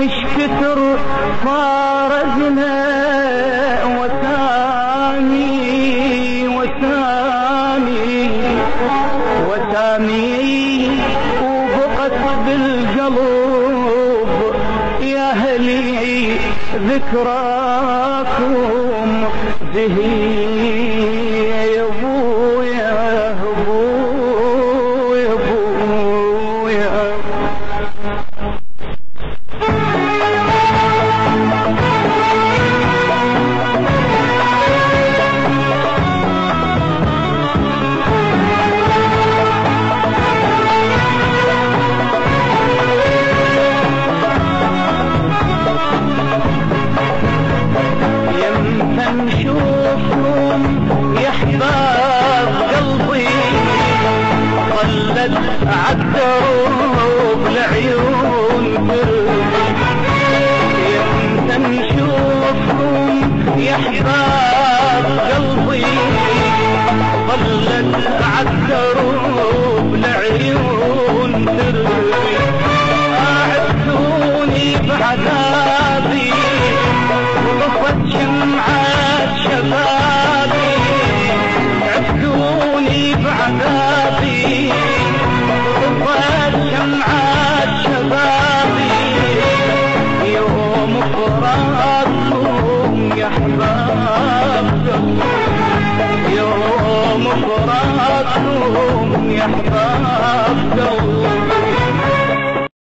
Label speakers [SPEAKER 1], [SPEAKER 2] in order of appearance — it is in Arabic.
[SPEAKER 1] ايش كثر فارقنا وسامي وبقت بالقلب يا اهلي ذكراكم زهير يا ابويا ابويا ابويا. نشوفكم يا احباب قلبي ظلت عالدروب العيون يمتى نشوفكم يا احباب قلبي ظلت عالدروب العيون اعدوني بعذابي وطفت شمعات شبابي عدوني بعذابي وطفت شمعات شبابي يوم فراقكم يا احباب يوم فراقكم يا احباب قلبي.